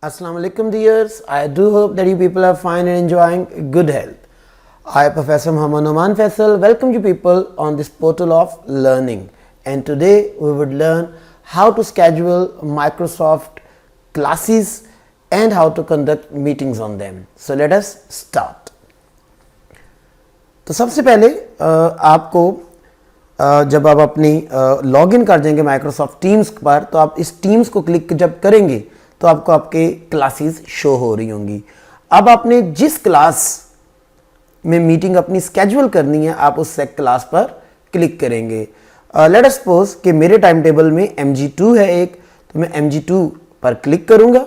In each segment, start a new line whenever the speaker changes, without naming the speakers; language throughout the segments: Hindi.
Assalamu alaikum dears. I do hope that you people are fine and enjoying good health. I, Professor Muhammad Noman Faisal, welcome you people on this portal of learning. And today we would learn how to schedule Microsoft classes and how to conduct meetings on them. So let us start. तो सबसे पहले आपको जब आप अपनी लॉगिन कर देंगे माइक्रोसॉफ्ट टीम्स पर, तो आप इस टीम्स को क्लिक जब करेंगे तो आपको आपके क्लासेस शो हो रही होंगी। अब आपने जिस क्लास में मीटिंग अपनी स्केड्यूल करनी है, आप उस क्लास पर क्लिक करेंगे। लेट अस सपोज कि मेरे टाइम टेबल में MG2 है एक, तो मैं MG2 पर क्लिक करूंगा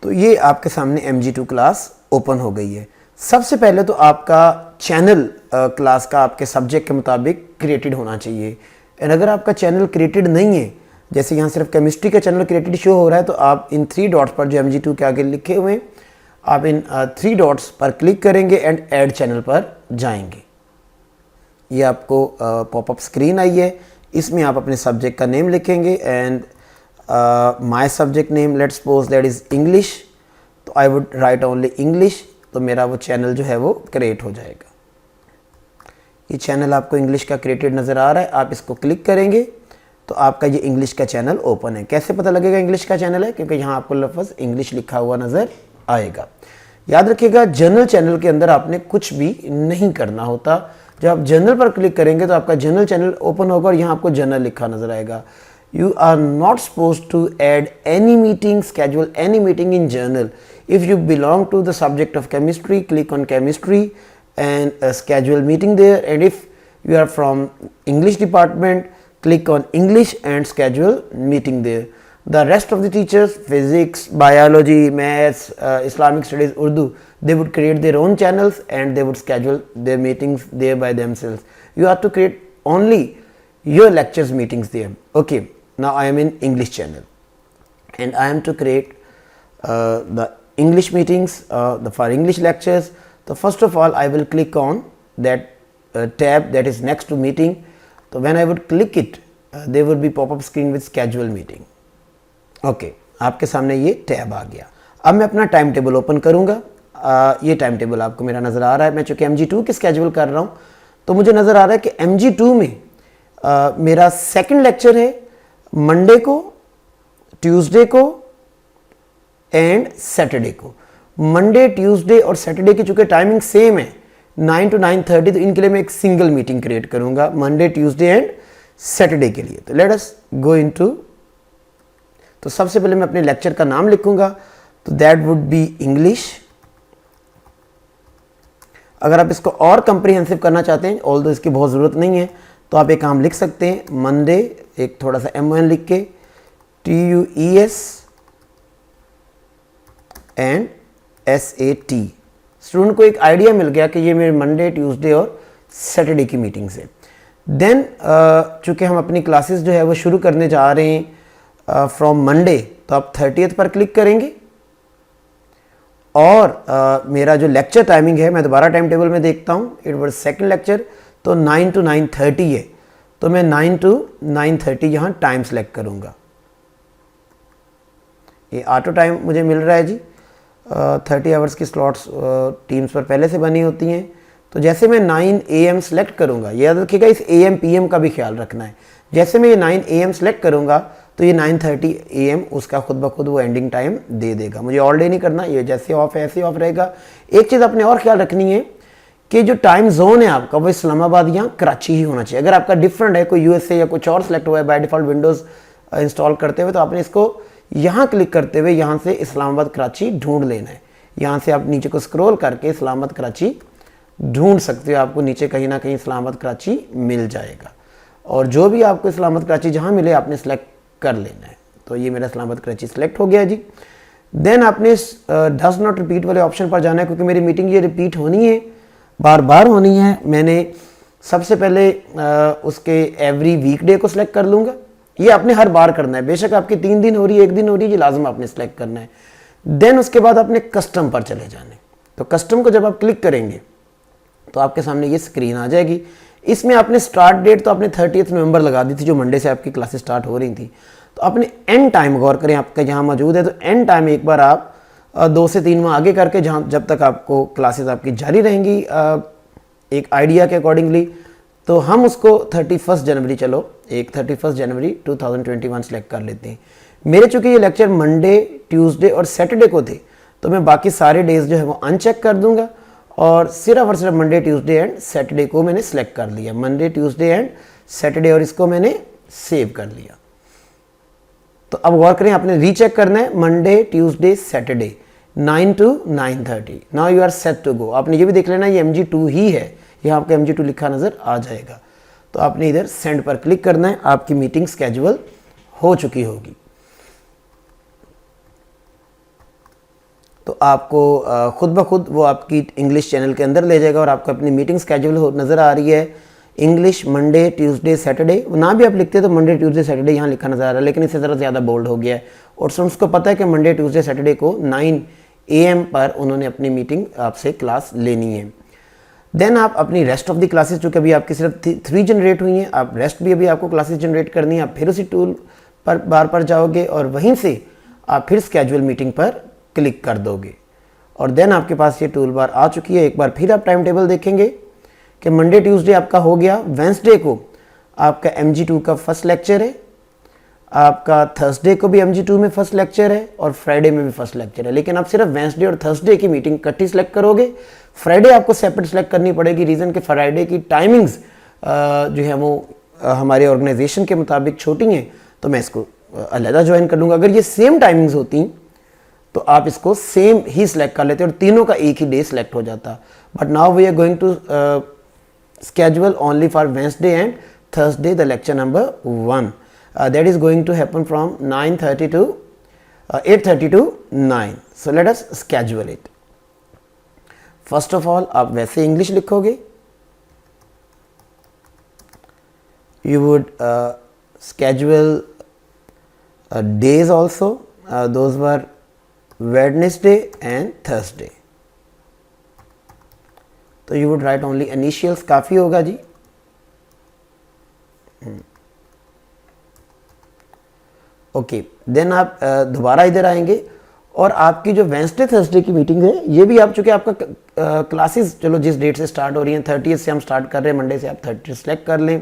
तो ये आपके सामने MG2 क्लास ओपन हो गई है। सबसे पहले तो आपका चैनल क्लास का आपके सब्जेक्ट के मुताबिक क्रिएटेड होना चाहिए। एंड अगर आपका चैनल क्रिएटेड नहीं है, जैसे यहाँ सिर्फ केमिस्ट्री का चैनल क्रिएटेड शो हो रहा है, तो आप इन 3 डॉट्स पर जो MG2 के आगे लिखे हुए हैं, आप इन 3 डॉट्स पर क्लिक करेंगे एंड ऐड चैनल पर जाएंगे। ये आपको पॉपअप स्क्रीन आई है, इसमें आप अपने सब्जेक्ट का नेम लिखेंगे and my subject name let's suppose that is English, तो I would write only English, तो मेरा वो चैनल जो है वो क्रिएट हो जाएगा। ये चैनल आपको इंग्लिश का क्रिएटेड नज़र आ रहा है, आप इसको क्लिक करेंगे तो आपका ये इंग्लिश का चैनल ओपन है। कैसे पता लगेगा इंग्लिश का चैनल है? क्योंकि यहाँ आपको लफ्ज़ इंग्लिश लिखा हुआ नज़र आएगा। याद रखिएगा, जनरल चैनल के अंदर आपने कुछ भी नहीं करना होता। जब आप जनरल पर क्लिक करेंगे तो आपका जनरल चैनल ओपन होगा और यहाँ आपको जनरल लिखा नज़र आएगा। You are not supposed to add any meeting, schedule any meeting in journal. If you belong to the subject of chemistry, click on chemistry and schedule meeting there. And if you are from English department, click on English and schedule meeting there. The rest of the teachers, physics, biology, maths, Islamic studies, Urdu, they would create their own channels and they would schedule their meetings there by themselves. You have to create only your lectures meetings there. Okay. Now I am in English channel and I am to create the English meetings for English lectures. So first of all I will click on that tab that is next to meeting. So when I would click it, there would be pop-up screen with schedule meeting. Okay, आपके सामने ये टैब आ गया। अब मैं अपना टाइम टेबल ओपन करूँगा। ये टाइम टेबल आपको मेरा नज़र आ रहा है। मैं चूँकि MG2 की स्केड्यूल कर रहा हूँ तो मुझे नज़र आ रहा है कि MG2 में मेरा सेकंड लेक्चर है मंडे को, ट्यूसडे को एंड सैटरडे को। मंडे, ट्यूसडे और सैटरडे की चूँकि टाइमिंग सेम है 9 to 9:30, तो इनके लिए मैं एक सिंगल मीटिंग क्रिएट करूँगा मंडे, ट्यूसडे एंड सैटरडे के लिए। तो लेट अस गो इनटू। तो सबसे पहले मैं अपने लेक्चर का नाम लिखूँगा, तो दैट वुड बी इंग्लिश। अगर आप इसको और कंप्रीहेंसिव करना चाहते हैं, ऑल्दो इसकी बहुत ज़रूरत नहीं है, तो आप एक काम लिख सकते हैं, मंडे एक थोड़ा सा MN लिख के TUES एंड SAT। स्टूडेंट को एक आइडिया मिल गया कि ये मेरे मंडे, ट्यूसडे और सैटरडे की मीटिंग्स है। देन चूँकि हम अपनी क्लासेस जो है वो शुरू करने जा रहे हैं फ्रॉम मंडे, तो आप 30th पर क्लिक करेंगे और मेरा जो लेक्चर टाइमिंग है, मैं दोबारा टाइम टेबल में देखता हूँ, इट वाज सेकंड लेक्चर, तो 9 to 9:30 है, तो मैं 9 to 9:30 यहाँ टाइम सेलेक्ट करूँगा। ये ऑटो टाइम मुझे मिल रहा है जी। 30 आवर्स की स्लॉट्स टीम्स पर पहले से बनी होती हैं। तो जैसे मैं 9 AM सेलेक्ट करूँगा, याद रखिएगा इस AM PM का भी ख्याल रखना है। जैसे मैं ये 9 AM सेलेक्ट करूँगा तो ये 9:30 AM उसका खुद ब खुद वो एंडिंग टाइम दे देगा। मुझे ऑल डे नहीं करना, ये जैसे ऑफ है ऐसे ऑफ रहेगा। एक चीज़ आपने और ख्याल रखनी है कि जो टाइम जोन है आपका वो इस्लामाबाद या कराची ही होना चाहिए। अगर आपका डिफरेंट है, कोई USA या कुछ और सेलेक्ट हुआ है बाय डिफ़ॉल्ट विंडोज़ इंस्टॉल करते हुए, तो आपने इसको यहाँ क्लिक करते हुए यहाँ से इस्लामाबाद कराची ढूंढ लेना है। यहाँ से आप नीचे को स्क्रॉल करके इस्लामाबाद कराची ढूंढ सकते हो, आपको नीचे कहीं ना कहीं इस्लामाबाद कराची मिल जाएगा। और जो भी आपको इस्लामाबाद कराची जहाँ मिले आपने सेलेक्ट कर लेना है। तो ये मेरा इस्लामाबाद कराची सेलेक्ट हो गया जी। देन आपने डज नॉट रिपीट वाले ऑप्शन पर जाना है, क्योंकि मेरी मीटिंग ये रिपीट होनी है, बार बार होनी है। मैंने सबसे पहले उसके एवरी वीकडे को सिलेक्ट कर लूँगा। ये आपने हर बार करना है, बेशक आपकी 3 दिन हो रही है, 1 दिन हो रही है, ये लाजम आपने सिलेक्ट करना है। देन उसके बाद आपने कस्टम पर चले जाने। तो कस्टम को जब आप क्लिक करेंगे तो आपके सामने ये स्क्रीन आ जाएगी। इसमें आपने स्टार्ट डेट तो आपने 30th नवंबर लगा दी थी, जो मंडे से आपकी क्लासेस स्टार्ट हो रही थी। तो आपने एंड टाइम गौर करें, आपका जहाँ मौजूद है तो एंड टाइम एक बार आप 2 से 3 माह आगे करके, जहाँ जब तक आपको क्लासेस आपकी जारी रहेंगी एक आइडिया के अकॉर्डिंगली, तो हम उसको 31 जनवरी, चलो एक 31 जनवरी 2021 सेलेक्ट कर लेते हैं। मेरे चूंकि ये लेक्चर मंडे, ट्यूसडे और सैटरडे को थे, तो मैं बाकी सारे डेज जो है वो अनचेक कर दूंगा और सिर्फ मंडे, ट्यूसडे एंड सैटरडे को मैंने सेलेक्ट कर लिया, मंडे, ट्यूसडे एंड सैटरडे, और इसको मैंने सेव कर लिया। तो अब गौर करें, आपने रीचेक करना है Monday, Tuesday, Saturday 9 to 9:30। Now you are set to go. आपने ये भी देख लेना ये MG2 ही है, यहाँ आपका MG2 लिखा नजर आ जाएगा। तो आपने इधर सेंड पर क्लिक करना है, आपकी मीटिंग स्केड्यूल हो चुकी होगी। तो आपको खुद ब खुद वो आपकी इंग्लिश चैनल के अंदर ले जाएगा और आपको अपनी मीटिंग स्केड्यूल नज़र आ रही है। इंग्लिश मंडे, ट्यूसडे, सैटरडे, ना भी आप लिखते तो मंडे, ट्यूसडे, सैटरडे यहाँ लिखा नज़र आ रहा है, लेकिन इससे ज़रा ज़्यादा बोल्ड हो गया है और स्टूडेंट्स को पता है कि मंडे, ट्यूसडे, सैटरडे को 9 AM पर उन्होंने अपनी मीटिंग आपसे क्लास लेनी है। देन आप अपनी रेस्ट ऑफ द क्लासेस, जो कि अभी आपकी सिर्फ 3 जनरेट हुई हैं, आप रेस्ट भी अभी आपको क्लासेस जनरेट करनी है, आप फिर उसी टूल पर बार पर जाओगे और वहीं से आप फिर स्केड्यूल मीटिंग पर क्लिक कर दोगे और देन आपके पास ये टूल बार आ चुकी है। एक बार फिर आप टाइम टेबल देखेंगे कि मंडे, ट्यूसडे आपका हो गया, वेंसडे को आपका MG2 का फर्स्ट लेक्चर है, आपका थर्सडे को भी MG2 में फर्स्ट लेक्चर है और फ्राइडे में भी फर्स्ट लेक्चर है। लेकिन आप सिर्फ वेंसडे और थर्सडे की मीटिंग इकट्ठी सेलेक्ट करोगे, फ्राइडे आपको सेपरेट सेलेक्ट करनी पड़ेगी। रीज़न कि फ्राइडे की टाइमिंग्स जो है वो हमारे ऑर्गेनाइजेशन के मुताबिक छोटी हैं, तो मैं इसको अलहदा ज्वाइन कर लूँगा। अगर ये सेम टाइमिंग्स होती तो आप इसको सेम ही सिलेक्ट कर लेते और तीनों का एक ही डे सिलेक्ट हो जाता। But now we are going to schedule only for Wednesday and Thursday the lecture number 1 that is going to happen from 9:30 to 8:30 to 9. So let us schedule it. First of all आप वैसे इंग्लिश लिखोगे, you would schedule days also, those were Wednesday and Thursday. तो you would write only initials, काफ़ी होगा जी। ओके, देन आप दोबारा इधर आएंगे और आपकी जो वेंसडे थर्सडे की मीटिंग है, ये भी आप चूँकि आपका क्लासेस चलो जिस डेट से स्टार्ट हो रही हैं, 30 से हम स्टार्ट कर रहे हैं, मंडे से आप 30 सेलेक्ट कर लें।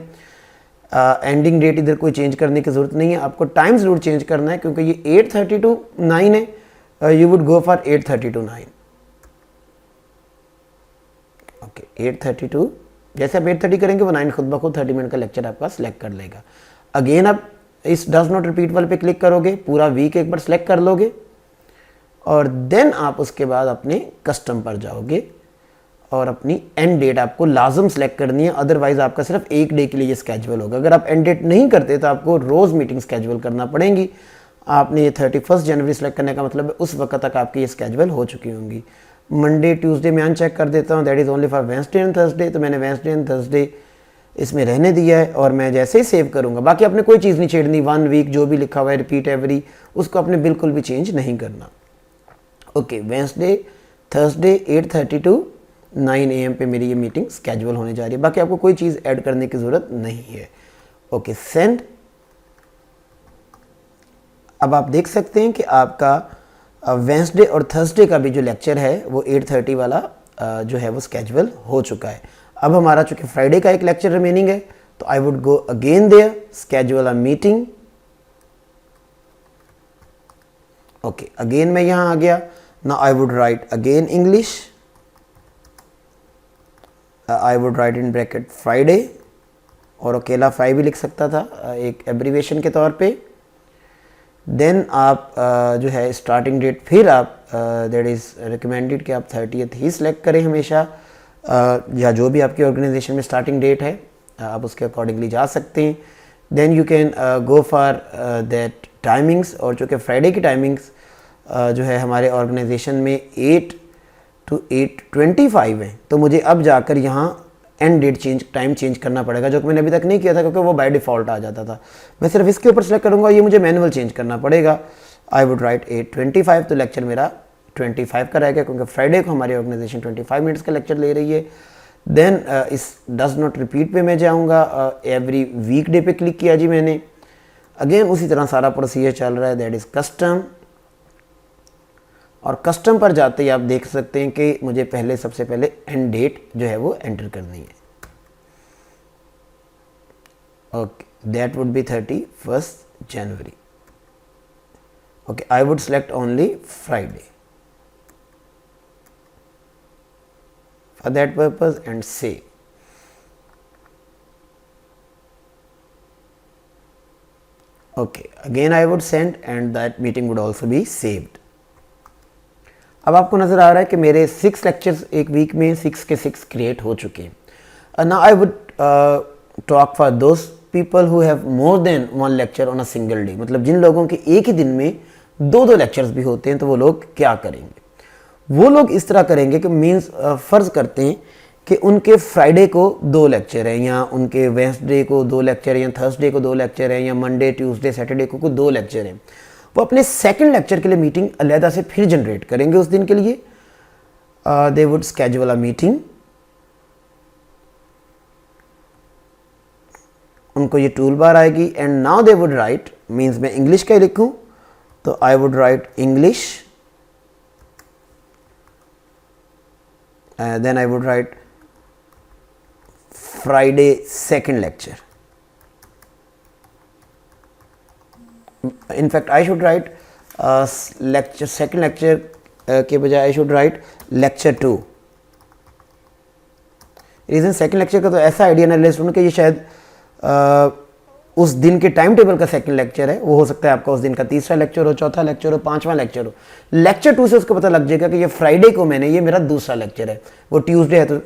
एंडिंग डेट इधर कोई चेंज करने की ज़रूरत नहीं है, आपको टाइम ज़रूर चेंज करना है क्योंकि ये 8:30 to 9 है, you would go for 8:30 to 9। Okay, 8:30 to, जैसे आप 8:30 करेंगे वो 9 खुद ब खुद 30 मिनट का लेक्चर आपका सिलेक्ट कर लेगा। अगेन आप इस डज नॉट रिपीट वाले पे क्लिक करोगे, पूरा वीक एक बार सिलेक्ट कर लोगे और देन आप उसके बाद अपने कस्टम पर जाओगे और अपनी एंड डेट आपको लाजम सेलेक्ट करनी है, अदरवाइज आपका सिर्फ एक डे के लिए ये स्केड्यूल होगा। अगर आप एंड डेट नहीं करते तो आपको रोज़ मीटिंग स्केड्यूल करना पड़ेगी। आपने ये 31 जनवरी सेलेक्ट करने का मतलब है उस वक्त तक आपकी ये स्केड्यूल हो चुकी होंगी। मंडे, ट्यूसडे में अनचेक कर देता हूँ, that is only for Wednesday and Thursday, तो मैंने वेंसडे एंड थर्सडे इसमें रहने दिया है और मैं जैसे ही सेव करूँगा, बाकी आपने कोई चीज़ नहीं छेड़नी, 1 वीक जो भी लिखा हुआ है रिपीट एवरी, उसको आपने बिल्कुल भी चेंज नहीं करना। Okay, Wednesday Thursday 8:30 to 9 AM पे मेरी ये मीटिंग स्केड्यूल होने जा रही है, बाकी आपको कोई चीज़ ऐड करने की ज़रूरत नहीं है। Okay, send. अब आप देख सकते हैं कि आपका वेंसडे और थर्सडे का भी जो लेक्चर है वो 8:30 वाला जो है वो स्केड्यूल हो चुका है। अब हमारा चूँकि फ्राइडे का एक लेक्चर रिमेनिंग है, तो I would go again there, schedule a meeting. Okay, again मैं यहाँ आ गया। Now I would write again English, I would write in bracket Friday, और अकेला 5 भी लिख सकता था एक एब्रीवेशन के तौर पे। देन आप जो है स्टार्टिंग डेट फिर आप दैट इज़ रिकमेंडेड कि आप 30th ही सिलेक्ट करें हमेशा, या जो भी आपकी ऑर्गेनाइजेशन में स्टार्टिंग डेट है आप उसके अकॉर्डिंगली जा सकते हैं। Then you can go for that timings, और चूँकि फ्राइडे की टाइमिंग्स जो है हमारे ऑर्गेनाइजेशन में 8 to 8:25 है, तो मुझे अब जाकर यहाँ एंड डेट टाइम चेंज करना पड़ेगा, जो कि मैंने अभी तक नहीं किया था क्योंकि वो बाय डिफ़ॉल्ट आ जाता था। मैं सिर्फ इसके ऊपर सेलेक्ट करूँगा, ये मुझे मैनुअल चेंज करना पड़ेगा। आई वुड राइट 8:25, तो लेक्चर मेरा 25 का रहेगा क्योंकि फ्राइडे को हमारी ऑर्गेनाइजेशन 25 मिनट्स का लेक्चर ले रही है। देन इस डज नॉट रिपीट पे मैं जाऊँगा, एवरी वीक डे पे क्लिक किया जी मैंने, अगेन उसी तरह सारा प्रोसीजर चल रहा है, दैट इज़ कस्टम। और कस्टम पर जाते ही आप देख सकते हैं कि मुझे पहले सबसे पहले एंड डेट जो है वो एंटर करनी है। Okay, that would be 31 January. Okay, I would select only Friday for that purpose and save. Okay, again I would send and that meeting would also be saved. अब आपको नज़र आ रहा है कि मेरे 6 लेक्चर्स एक वीक में 6 के 6 क्रिएट हो चुके हैं। Now I would talk for those people who have more than 1 lecture on a single day, मतलब जिन लोगों के एक ही दिन में 2 लेक्चर्स भी होते हैं, तो वो लोग क्या करेंगे? वो लोग इस तरह करेंगे कि मीन्स फ़र्ज़ करते हैं कि उनके फ्राइडे को 2 लेक्चर हैं, या उनके वेंसडे को 2 लेक्चर हैं, या थर्सडे को 2 लेक्चर हैं, या मंडे ट्यूसडे सैटरडे को 2 लेक्चर हैं। वो अपने सेकंड लेक्चर के लिए मीटिंग अलहदा से फिर जनरेट करेंगे उस दिन के लिए। They would schedule a meeting, उनको ये टूल बार आएगी and now they would write, means मैं इंग्लिश का ही लिखूँ तो I would right English, then I would write Friday second lecture. In fact, I should write lecture second lecture के बजाय I should write lecture 2. Reason second lecture का तो ऐसा आइडिया ना ले स्टूडेंट कि ये शायद उस दिन के टाइम टेबल का सेकंड लेक्चर है, वो हो सकता है आपका उस दिन का तीसरा लेक्चर हो, चौथा लेक्चर हो, 5वां लेक्चर हो। लेक्चर 2 से उसको पता लग जाएगा कि ये फ्राइडे को मैंने, ये मेरा दूसरा लेक्चर है। वो ट्यूसडे है तो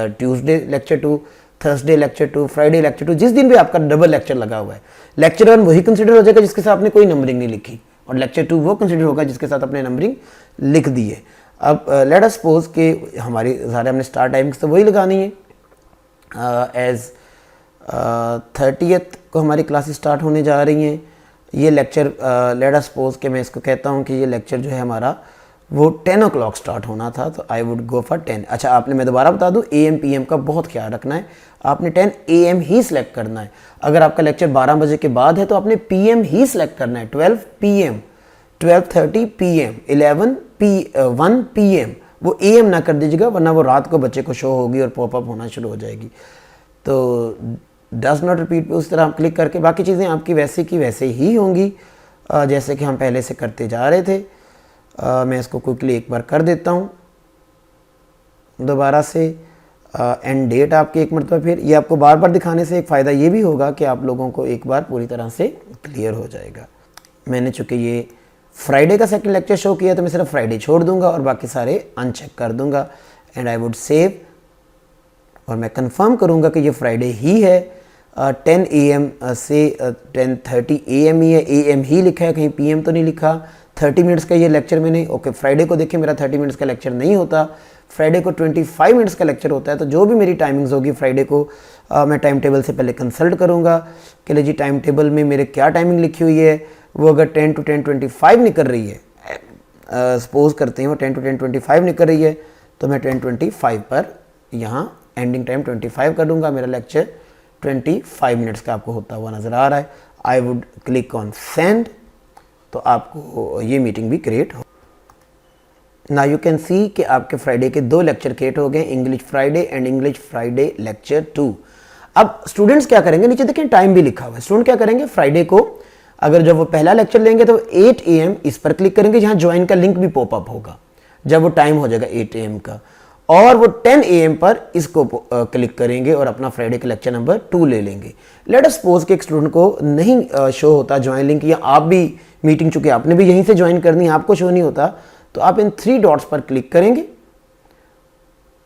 Tuesday lecture 2, Thursday lecture 2, Friday lecture 2, जिस दिन भी आपका डबल लेक्चर लगा हुआ है। लेक्चर 1 वही कंसिडर हो जाएगा जिसके साथ आपने कोई नंबरिंग नहीं लिखी, और लेक्चर 2 वो कंसिडर होगा जिसके साथ आपने नंबरिंग लिख दी है। अब लेट अस सपोज कि हमारी सारे हमने स्टार्ट टाइमिंग्स तो वही लगानी है। एज 30th को हमारी क्लासेस स्टार्ट होने जा रही हैं। ये लेक्चर लेट अस सपोज कि मैं इसको कहता हूँ कि ये लेक्चर जो है हमारा वो 10 o'clock स्टार्ट होना था, तो आई वुड गो फॉर 10। अच्छा, आपने, मैं दोबारा बता दूँ, AM PM का बहुत ख्याल रखना है। आपने 10 AM ही सिलेक्ट करना है। अगर आपका लेक्चर 12 बजे के बाद है तो आपने PM ही सिलेक्ट करना है। 12 PM, 12:30 PM, 1 PM, वो AM ना कर दीजिएगा, वरना वो रात को बच्चे को शो होगी और पॉपअप होना शुरू हो जाएगी। तो डज नॉट रिपीट पे उस तरह आप क्लिक करके बाकी चीज़ें आपकी वैसे की वैसे ही होंगी जैसे कि हम पहले से करते जा रहे थे। मैं इसको क्विकली एक बार कर देता हूँ दोबारा से। एंड डेट आपकी एक मरतबा, फिर ये आपको बार बार दिखाने से एक फ़ायदा ये भी होगा कि आप लोगों को एक बार पूरी तरह से क्लियर हो जाएगा। मैंने चूँकि ये फ्राइडे का सेकंड लेक्चर शो किया तो मैं सिर्फ फ्राइडे छोड़ दूंगा और बाकी सारे अनचेक कर दूंगा एंड आई वुड सेव, और मैं कंफर्म करूंगा कि ये फ्राइडे ही है। 10 AM से 10:30 AM ही है, AM ही लिखा है, कहीं PM तो नहीं लिखा। 30 मिनट्स का ये लेक्चर मैंने, ओके फ्राइडे को देखिए मेरा 30 मिनट्स का लेक्चर नहीं होता, फ्राइडे को 25 मिनट्स का लेक्चर होता है। तो जो भी मेरी टाइमिंग्स होगी फ्राइडे को मैं टाइम टेबल से पहले कंसल्ट करूँगा कि ले जी टाइम टेबल में मेरे क्या टाइमिंग लिखी हुई है। वो अगर 10 to 10:25 निकल रही है, सपोज करते हैं वो 10 to 10:25 निकल रही है, तो मैं 10:25 पर यहाँ एंडिंग टाइम 25 कर दूंगा। मेरा लेक्चर 25 मिनट्स का आपको होता हुआ नज़र आ रहा है। I would click on send, तो आपको ये मीटिंग भी क्रिएट हो। नाउ यू कैन सी कि आपके फ्राइडे के 2 लेक्चर क्रिएट हो गए, English Friday and English Friday lecture 2। अब स्टूडेंट्स क्या करेंगे, नीचे देखें टाइम भी लिखा हुआ है। स्टूडेंट क्या करेंगे, फ्राइडे को अगर जब वो पहला लेक्चर लेंगे तो 8 AM इस पर क्लिक करेंगे, जहाँ ज्वाइन का लिंक भी पॉपअप होगा जब वो टाइम हो जाएगा 8 AM का, और वो 10 AM पर इसको क्लिक करेंगे और अपना फ्राइडे का लेक्चर नंबर 2 ले लेंगे। लेट अस सपोज कि एक स्टूडेंट को नहीं शो होता ज्वाइन लिंक, या आप भी मीटिंग चुके आपने भी यहीं से ज्वाइन करनी है, आपको शो नहीं होता, तो आप इन 3 डॉट्स पर क्लिक करेंगे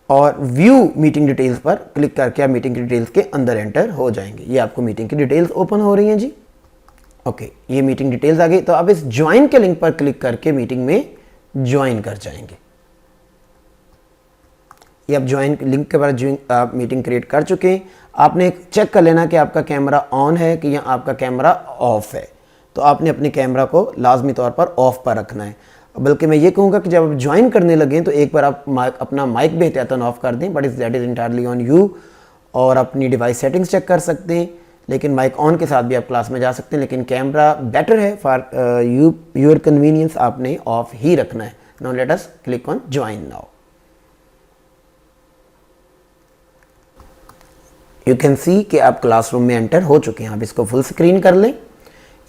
और व्यू मीटिंग डिटेल्स पर क्लिक करके आप मीटिंग की डिटेल्स के अंदर एंटर हो जाएंगे। ये आपको मीटिंग की डिटेल्स ओपन हो रही हैं जी। ओके, ये मीटिंग डिटेल्स आ गई, तो आप इस ज्वाइन के लिंक पर क्लिक करके मीटिंग में ज्वाइन कर जाएंगे। ये आप ज्वाइन लिंक के बाद आप मीटिंग क्रिएट कर चुके हैं। आपने चेक कर लेना कि आपका कैमरा ऑन है कि या आपका कैमरा ऑफ है, तो आपने अपने कैमरा को लाजमी तौर पर ऑफ पर रखना है। बल्कि मैं ये कहूँगा कि जब आप ज्वाइन करने लगें तो एक बार आप अपना माइक भी एहतियातन ऑफ कर दें, but that is entirely on you, और अपनी डिवाइस सेटिंग्स चेक कर सकते हैं। लेकिन माइक ऑन के साथ भी आप क्लास में जा सकते हैं, लेकिन कैमरा बेटर है फॉर योर कन्वीनियंस, आपने ऑफ ही रखना है। Now let us click on join now. You can see कि आप क्लासरूम में एंटर हो चुके हैं। आप इसको फुल स्क्रीन कर लें।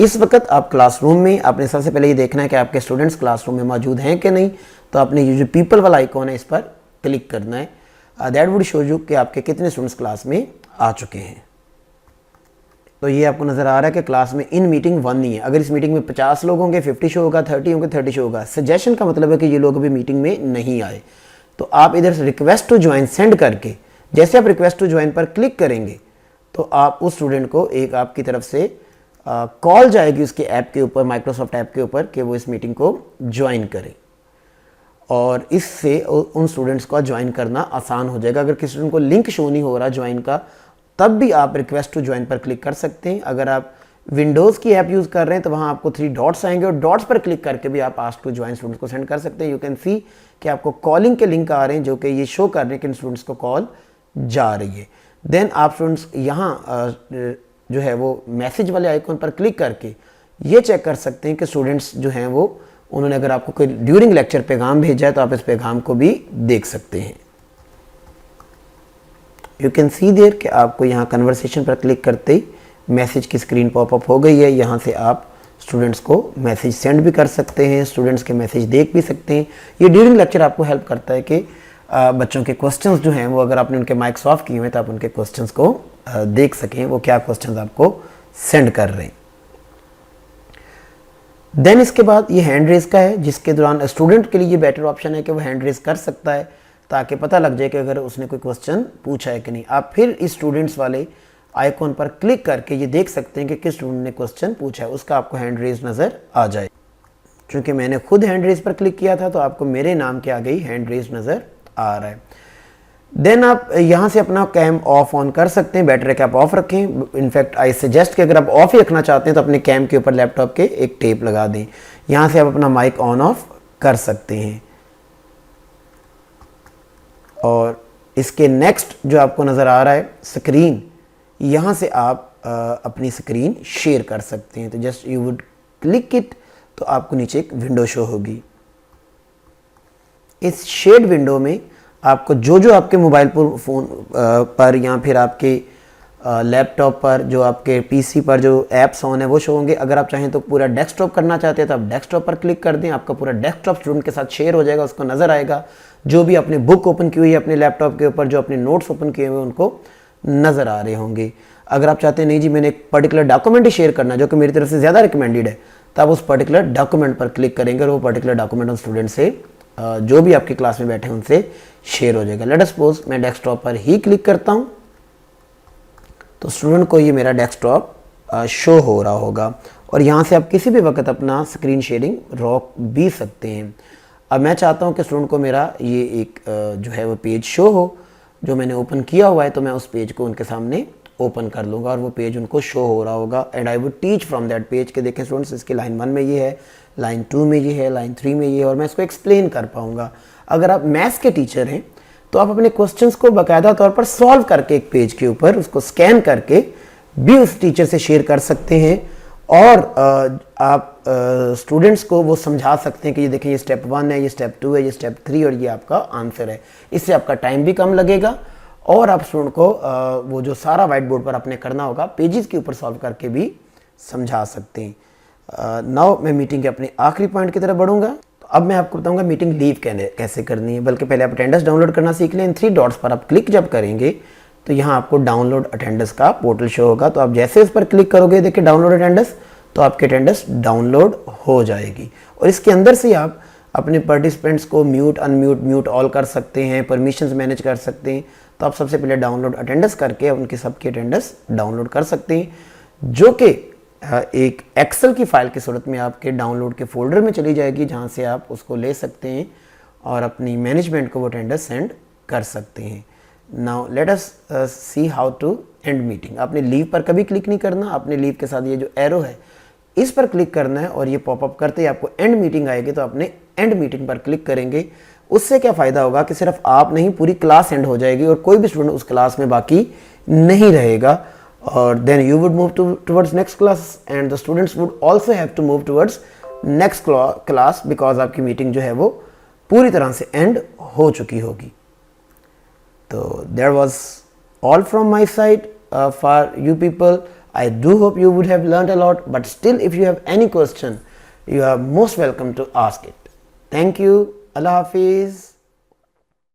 इस वक्त आप क्लासरूम में, आपने सबसे पहले ये देखना है कि आपके स्टूडेंट्स क्लासरूम में मौजूद हैं कि नहीं। तो आपने ये जो पीपल वाला आइकॉन है इस पर क्लिक करना है। दैट वुड शो यू कि आपके कितने स्टूडेंट्स क्लास में आ चुके हैं। तो ये आपको नज़र आ रहा है कि क्लास में इन मीटिंग 1 नहीं है। अगर इस मीटिंग में 50 लोग होंगे 50 शो होगा, 30 होंगे 30 शो होगा। सजेशन का मतलब है कि ये लोग अभी मीटिंग में नहीं आए। तो आप इधर से रिक्वेस्ट टू ज्वाइन सेंड करके, जैसे आप रिक्वेस्ट टू ज्वाइन पर क्लिक करेंगे तो आप उस स्टूडेंट को एक आपकी तरफ से कॉल जाएगी उसके ऐप के ऊपर, माइक्रोसॉफ्ट ऐप के ऊपर, कि वो इस मीटिंग को ज्वाइन करें। और इससे उन स्टूडेंट्स का ज्वाइन करना आसान हो जाएगा। अगर किसी स्टूडेंट को लिंक शो नहीं हो रहा ज्वाइन का, तब भी आप रिक्वेस्ट टू ज्वाइन पर क्लिक कर सकते हैं। अगर आप विंडोज़ की ऐप यूज़ कर रहे हैं तो वहाँ आपको 3 डॉट्स आएंगे और डॉट्स पर क्लिक करके भी आप आस्क टू ज्वाइन स्टूडेंट्स को सेंड कर सकते हैं। यू कैन सी कि आपको कॉलिंग के लिंक आ रहे हैं जो कि ये शो कर रहे हैं कि इन स्टूडेंट्स को कॉल जा रही है। देन आप स्टूडेंट्स यहाँ जो है वो मैसेज वाले आइकॉन पर क्लिक करके ये चेक कर सकते हैं कि स्टूडेंट्स जो हैं वो, उन्होंने अगर आपको कोई ड्यूरिंग लेक्चर पैगाम भेजा है तो आप इस पैगाम को भी देख सकते हैं। यू कैन सी देयर कि आपको यहाँ कन्वर्सेशन पर क्लिक करते ही मैसेज की स्क्रीन पॉपअप हो गई है। यहाँ से आप स्टूडेंट्स को मैसेज सेंड भी कर सकते हैं, स्टूडेंट्स के मैसेज देख भी सकते हैं। ये ड्यूरिंग लेक्चर आपको हेल्प करता है कि बच्चों के क्वेश्चंस जो हैं वो, अगर आपने उनके माइक्स ऑफ किए हुए तो आप उनके क्वेश्चंस को देख सकें, वो क्या क्वेश्चंस आपको सेंड कर रहे हैं। देन इसके बाद ये हैंड रेज का है, जिसके दौरान स्टूडेंट के लिए ये बेटर ऑप्शन है कि वो हैंड रेज कर सकता है ताकि पता लग जाए कि अगर उसने कोई क्वेश्चन पूछा है कि नहीं। आप फिर इस स्टूडेंट्स वाले आइकॉन पर क्लिक करके ये देख सकते हैं कि किस स्टूडेंट ने क्वेश्चन पूछा है, उसका आपको हैंड रेज नज़र आ जाए। क्योंकि मैंने खुद हैंड रेज पर क्लिक किया था तो आपको मेरे नाम के आगे ही हैंड रेज नज़र आ रहा है। देन आप यहाँ से अपना कैम ऑफ ऑन कर सकते हैं। बेटर है कि आप ऑफ रखें। इनफैक्ट आई सजेस्ट कि अगर आप ऑफ ही रखना चाहते हैं तो अपने कैम के ऊपर लैपटॉप के एक टेप लगा दें। यहाँ से आप अपना माइक ऑन ऑफ कर सकते हैं। और इसके नेक्स्ट जो आपको नज़र आ रहा है स्क्रीन, यहाँ से आप अपनी स्क्रीन शेयर कर सकते हैं। तो just you would click it तो आपको नीचे एक विंडो शो होगी। इस शेड विंडो में आपको जो आपके मोबाइल पर फ़ोन पर या फिर आपके लैपटॉप पर, जो आपके पीसी पर जो ऐप्स ऑन है वो शो होंगे। अगर आप चाहें तो पूरा डेस्कटॉप करना चाहते हैं तो आप डेस्कटॉप पर क्लिक कर दें, आपका पूरा डेस्कटॉप स्टूडेंट के साथ शेयर हो जाएगा, उसको नज़र आएगा। जो भी अपने बुक ओपन की हुई है अपने लैपटॉप के ऊपर, जो अपने नोट्स ओपन किए हुए उनको नज़र आ रहे होंगे। अगर आप चाहते हैं नहीं जी मैंने एक पर्टिकुलर डॉक्यूमेंट ही शेयर करना जो कि मेरी तरफ से ज़्यादा रिकमेंडेड है, तो आप उस पर्टिकुलर डॉक्यूमेंट पर क्लिक करेंगे और वो पर्टिकुलर डॉक्यूमेंट उन स्टूडेंट से जो भी आपकी क्लास में बैठे हैं उनसे शेयर हो जाएगा। लेट अस सपोज मैं डेस्कटॉप पर ही क्लिक करता हूँ तो स्टूडेंट को ये मेरा डेस्कटॉप शो हो रहा होगा और यहाँ से आप किसी भी वक्त अपना स्क्रीन शेयरिंग रोक भी सकते हैं। अब मैं चाहता हूँ कि स्टूडेंट को मेरा ये एक जो है वो पेज शो हो जो मैंने ओपन किया हुआ है, तो मैं उस पेज को उनके सामने ओपन कर लूँगा और वो पेज उनको शो हो रहा होगा। And I would teach from that page के देखें स्टूडेंट्स इसके लाइन 1 में ये है, लाइन 2 में ये है, लाइन 3 में ये है, और मैं इसको एक्सप्लेन कर पाऊँगा। अगर आप मैथ्स के टीचर हैं तो आप अपने क्वेश्चंस को बाकायदा तौर पर सॉल्व करके एक पेज के ऊपर उसको स्कैन करके भी उस टीचर से शेयर कर सकते हैं और आप स्टूडेंट्स को वो समझा सकते हैं कि ये देखिए ये स्टेप 1 है, ये स्टेप 2 है, ये स्टेप 3 और ये आपका आंसर है। इससे आपका टाइम भी कम लगेगा और आप स्टूडेंट को वो जो सारा वाइट बोर्ड पर आपने करना होगा पेजेस के ऊपर सॉल्व करके भी समझा सकते हैं। नाउ मैं मीटिंग के अपने आखिरी पॉइंट की तरफ बढ़ूंगा। तो अब मैं आपको बताऊंगा मीटिंग लीव कैसे करनी है। बल्कि पहले आप अटेंडेंस डाउनलोड करना सीख लें। इन 3 डॉट्स पर आप क्लिक जब करेंगे तो यहाँ आपको डाउनलोड अटेंडेंस का पोर्टल शो होगा। तो आप जैसे उस पर क्लिक करोगे देखिए डाउनलोड अटेंडेंस, तो आपकी अटेंडेंस डाउनलोड हो जाएगी और इसके अंदर से आप अपने पार्टिसिपेंट्स को म्यूट, अनम्यूट, म्यूट ऑल कर सकते हैं, परमिशंस मैनेज कर सकते हैं। तो आप सबसे पहले डाउनलोड अटेंडेंस करके उनकी सबकी अटेंडेंस डाउनलोड कर सकते हैं, जो कि एक एक्सेल की फाइल की सूरत में आपके डाउनलोड के फोल्डर में चली जाएगी, जहां से आप उसको ले सकते हैं और अपनी मैनेजमेंट को वो अटेंडेंस सेंड कर सकते हैं। Now let us see how to end meeting. आपने लीव पर कभी क्लिक नहीं करना, आपने लीव के साथ ये जो एरो है इस पर क्लिक करना है और ये पॉपअप करते ही आपको एंड मीटिंग आएगी। तो आपने एंड मीटिंग पर क्लिक करेंगे। उससे क्या फ़ायदा होगा कि सिर्फ आप नहीं पूरी क्लास एंड हो जाएगी और कोई भी स्टूडेंट उस क्लास में बाकी नहीं रहेगा और then you would move towards next class and the students would also have to move towards next class because आपकी मीटिंग जो है वो पूरी तरह से एंड हो चुकी होगी. तो there was all from my side for you people. I do hope you would have learned a lot, but still if you have any question, you are most welcome to ask it. Thank you. Allah Hafiz.